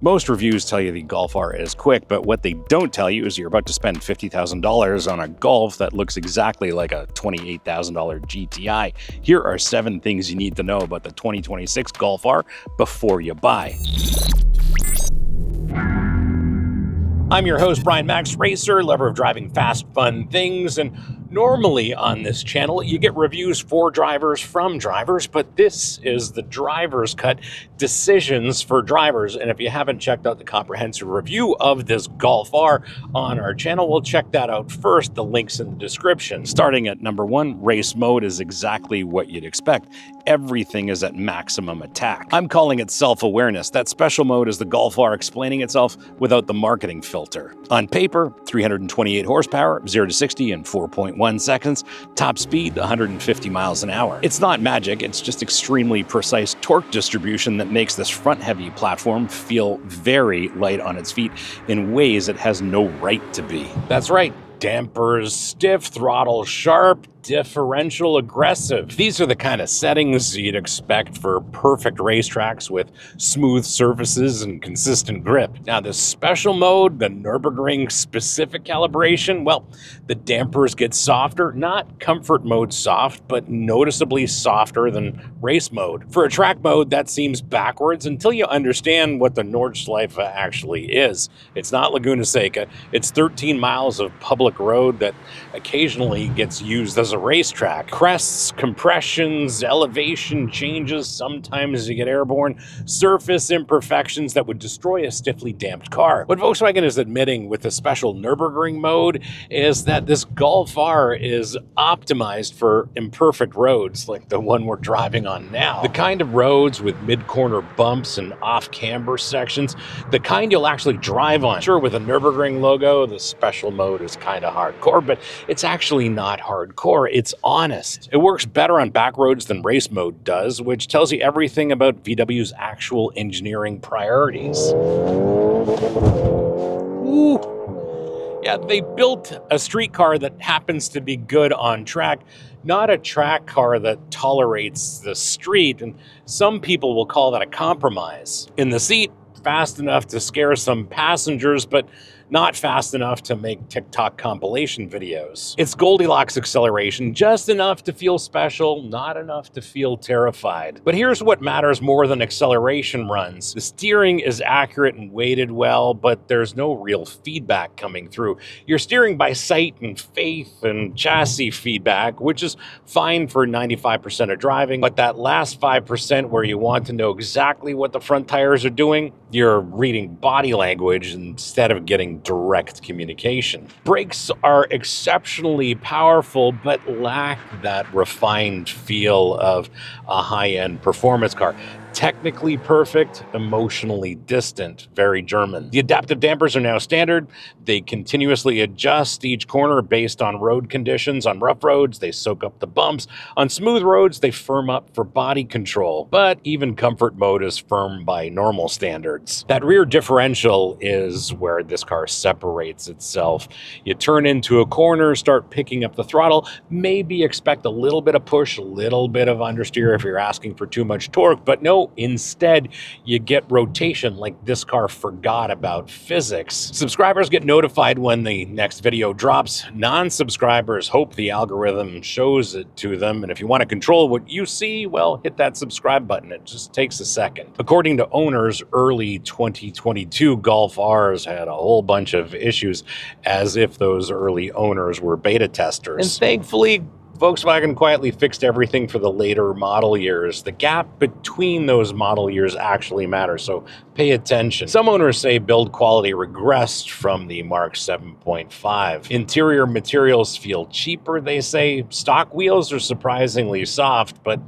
Most reviews tell you the Golf R is quick, but what they don't tell you is you're about to spend $50,000 on a Golf that looks exactly like a $28,000 GTI. Here are 7 things you need to know about the 2026 Golf R before you buy. I'm your host, Brian Makse Racer, lover of driving fast, fun things, and normally on this channel, you get reviews for drivers from drivers, but this is the driver's cut, decisions for drivers. And if you haven't checked out the comprehensive review of this Golf R on our channel, well, check that out first. The link's in the description. Starting at number 1, race mode is exactly what you'd expect. Everything is at maximum attack. I'm calling it self-awareness. That special mode is the Golf R explaining itself without the marketing filter. On paper, 328 horsepower, 0 to 60 in 4.1 seconds, top speed 150 miles an hour. It's not magic, it's just extremely precise torque distribution that makes this front-heavy platform feel very light on its feet in ways it has no right to be. That's right. Dampers stiff, throttle sharp, differential aggressive. These are the kind of settings you'd expect for perfect racetracks with smooth surfaces and consistent grip. Now, this special mode, the Nürburgring specific calibration, well, the dampers get softer, not comfort mode soft, but noticeably softer than race mode. For a track mode, that seems backwards until you understand what the Nordschleife actually is. It's not Laguna Seca. It's 13 miles of public road that occasionally gets used as a racetrack. Crests, compressions, elevation changes, sometimes you get airborne, surface imperfections that would destroy a stiffly damped car. What Volkswagen is admitting with the special Nürburgring mode is that this Golf R is optimized for imperfect roads like the one we're driving on now. The kind of roads with mid-corner bumps and off-camber sections, the kind you'll actually drive on. Sure, with a Nürburgring logo, the special mode is kind of hardcore, but it's actually not hardcore. It's honest. It works better on back roads than race mode does, which tells you everything about VW's actual engineering priorities. Ooh. Yeah, they built a street car that happens to be good on track, not a track car that tolerates the street, and some people will call that a compromise. In the seat, fast enough to scare some passengers, but not fast enough to make TikTok compilation videos. It's Goldilocks acceleration, just enough to feel special, not enough to feel terrified. But here's what matters more than acceleration runs. The steering is accurate and weighted well, but there's no real feedback coming through. You're steering by sight and faith and chassis feedback, which is fine for 95% of driving, but that last 5% where you want to know exactly what the front tires are doing, you're reading body language instead of getting direct communication. Brakes are exceptionally powerful, but lack that refined feel of a high-end performance car. Technically perfect, emotionally distant, very German. The adaptive dampers are now standard. They continuously adjust each corner based on road conditions. On rough roads, they soak up the bumps. On smooth roads, they firm up for body control. But even comfort mode is firm by normal standards. That rear differential is where this car separates itself. You turn into a corner, start picking up the throttle, maybe expect a little bit of push, a little bit of understeer if you're asking for too much torque, but no, instead, you get rotation like this car forgot about physics. Subscribers get notified when the next video drops. Non-subscribers hope the algorithm shows it to them. And if you want to control what you see, well, hit that subscribe button. It just takes a second. According to owners, early 2022 Golf Rs had a whole bunch of issues, as if those early owners were beta testers. And thankfully, Volkswagen quietly fixed everything for the later model years. The gap between those model years actually matters, so pay attention. Some owners say build quality regressed from the Mark 7.5. Interior materials feel cheaper, they say. Stock wheels are surprisingly soft, but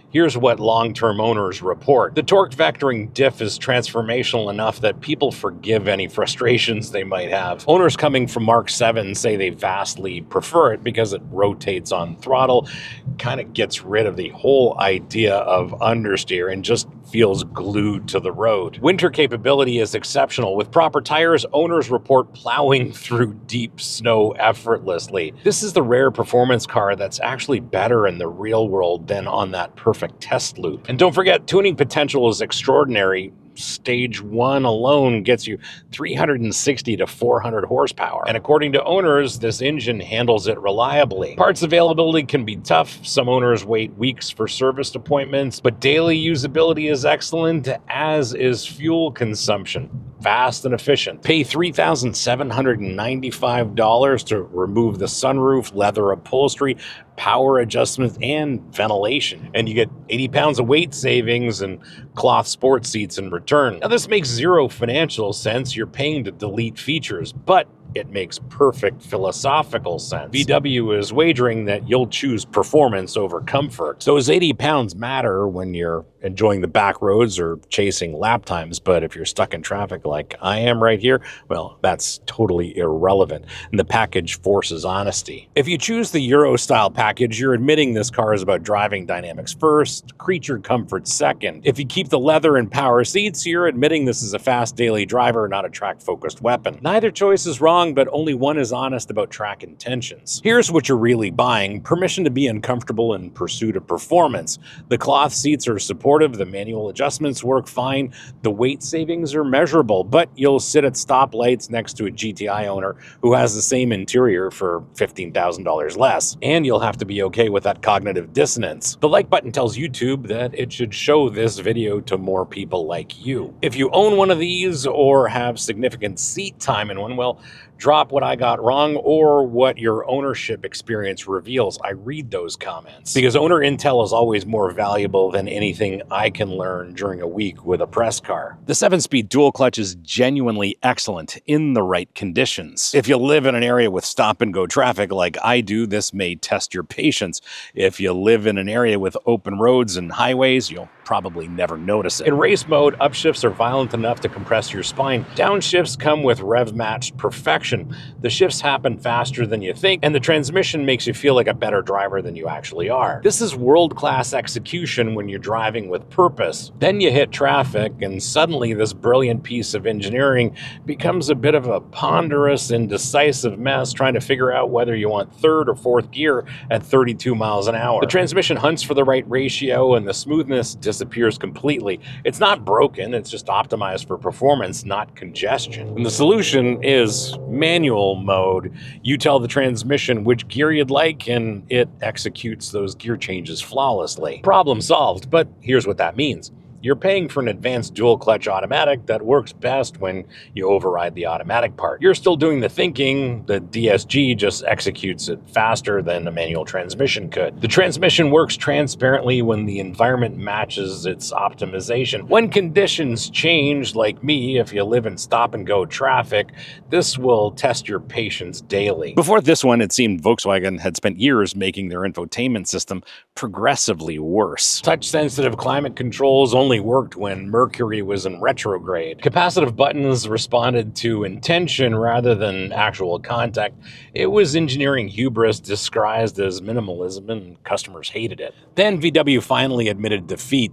here's what long-term owners report. The torque vectoring diff is transformational enough that people forgive any frustrations they might have. Owners coming from Mark 7 say they vastly prefer it because it rotates on throttle, kind of gets rid of the whole idea of understeer and just feels glued to the road. Winter capability is exceptional. With proper tires, owners report plowing through deep snow effortlessly. This is the rare performance car that's actually better in the real world than on that perfect test loop. And don't forget, tuning potential is extraordinary. Stage 1 alone gets you 360 to 400 horsepower. And according to owners, this engine handles it reliably. Parts availability can be tough. Some owners wait weeks for service appointments, but daily usability is excellent, as is fuel consumption. Fast and efficient. Pay $3,795 to remove the sunroof, leather upholstery, power adjustments, and ventilation. And you get 80 pounds of weight savings and cloth sports seats in return. Now, this makes zero financial sense. You're paying to delete features, but it makes perfect philosophical sense. VW is wagering that you'll choose performance over comfort. Those 80 pounds matter when you're enjoying the back roads or chasing lap times, but if you're stuck in traffic like I am right here, well, that's totally irrelevant, and the package forces honesty. If you choose the Euro-style package, you're admitting this car is about driving dynamics first, creature comfort second. If you keep the leather and power seats, you're admitting this is a fast daily driver, not a track-focused weapon. Neither choice is wrong, but only one is honest about track intentions. Here's what you're really buying: permission to be uncomfortable in pursuit of performance. The cloth seats are supportive, the manual adjustments work fine, the weight savings are measurable, but you'll sit at stoplights next to a GTI owner who has the same interior for $15,000 less, and you'll have to be okay with that cognitive dissonance. The like button tells YouTube that it should show this video to more people like you. If you own one of these or have significant seat time in one, well, drop what I got wrong or what your ownership experience reveals. I read those comments because owner intel is always more valuable than anything I can learn during a week with a press car. The 7-speed dual clutch is genuinely excellent in the right conditions. If you live in an area with stop-and-go traffic like I do, this may test your patience. If you live in an area with open roads and highways, you'll probably never notice it. In race mode, upshifts are violent enough to compress your spine. Downshifts come with rev-matched perfection. The shifts happen faster than you think, and the transmission makes you feel like a better driver than you actually are. This is world-class execution when you're driving with purpose. Then you hit traffic, and suddenly this brilliant piece of engineering becomes a bit of a ponderous, indecisive mess trying to figure out whether you want third or fourth gear at 32 miles an hour. The transmission hunts for the right ratio, and the smoothness disappears completely. It's not broken, it's just optimized for performance, not congestion. And the solution is manual mode. You tell the transmission which gear you'd like, and it executes those gear changes flawlessly. Problem solved, but here's what that means. You're paying for an advanced dual clutch automatic that works best when you override the automatic part. You're still doing the thinking. The DSG just executes it faster than a manual transmission could. The transmission works transparently when the environment matches its optimization. When conditions change, like me, if you live in stop-and-go traffic, this will test your patience daily. Before this one, it seemed Volkswagen had spent years making their infotainment system progressively worse. Touch-sensitive climate controls only worked when Mercury was in retrograde. Capacitive buttons responded to intention rather than actual contact. It was engineering hubris disguised as minimalism, and customers hated it. Then VW finally admitted defeat.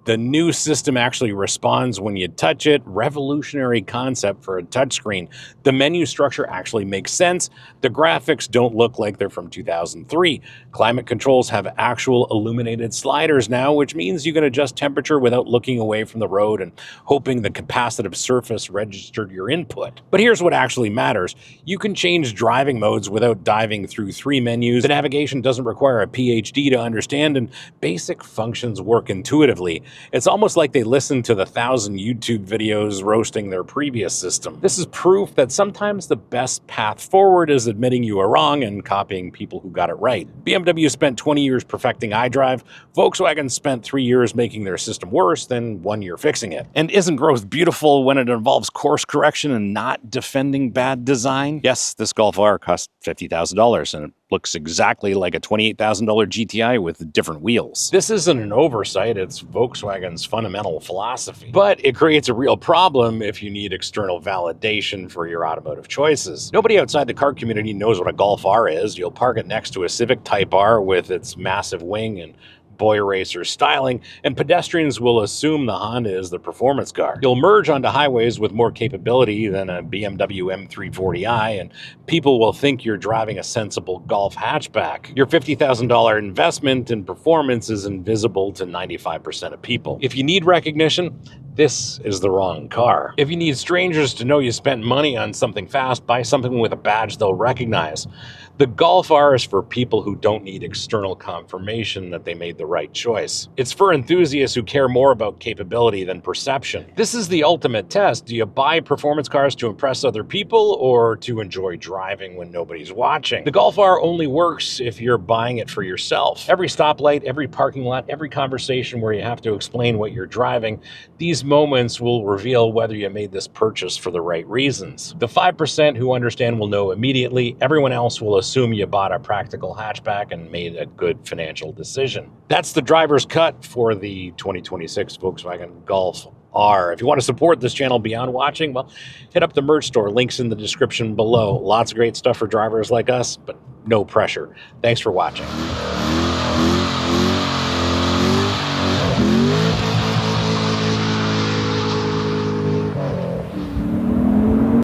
The new system actually responds when you touch it. Revolutionary concept for a touchscreen. The menu structure actually makes sense. The graphics don't look like they're from 2003. Climate controls have actual illuminated sliders now, which means you can adjust temperature without looking away from the road and hoping the capacitive surface registered your input. But here's what actually matters. You can change driving modes without diving through 3 menus. The navigation doesn't require a PhD to understand, and basic functions work intuitively. It's almost like they listened to the 1,000 YouTube videos roasting their previous system. This is proof that sometimes the best path forward is admitting you are wrong and copying people who got it right. BMW spent 20 years perfecting iDrive. Volkswagen spent 3 years making their system worse, then 1 year fixing it. And isn't growth beautiful when it involves course correction and not defending bad design? Yes, this Golf R cost $50,000, and it looks exactly like a $28,000 GTI with different wheels. This isn't an oversight, it's Volkswagen's fundamental philosophy. But it creates a real problem if you need external validation for your automotive choices. Nobody outside the car community knows what a Golf R is. You'll park it next to a Civic Type R with its massive wing and boy racer styling, and pedestrians will assume the Honda is the performance car. You'll merge onto highways with more capability than a BMW M340i, and people will think you're driving a sensible Golf hatchback. Your $50,000 investment in performance is invisible to 95% of people. If you need recognition, this is the wrong car. If you need strangers to know you spent money on something fast, buy something with a badge they'll recognize. The Golf R is for people who don't need external confirmation that they made the right choice. It's for enthusiasts who care more about capability than perception. This is the ultimate test. Do you buy performance cars to impress other people or to enjoy driving when nobody's watching? The Golf R only works if you're buying it for yourself. Every stoplight, every parking lot, every conversation where you have to explain what you're driving, these moments will reveal whether you made this purchase for the right reasons. The 5% who understand will know immediately. Everyone else will assume you bought a practical hatchback and made a good financial decision. That's the driver's cut for the 2026 Volkswagen Golf R. If you want to support this channel beyond watching, well, hit up the merch store. Links in the description below. Lots of great stuff for drivers like us, but no pressure. Thanks for watching.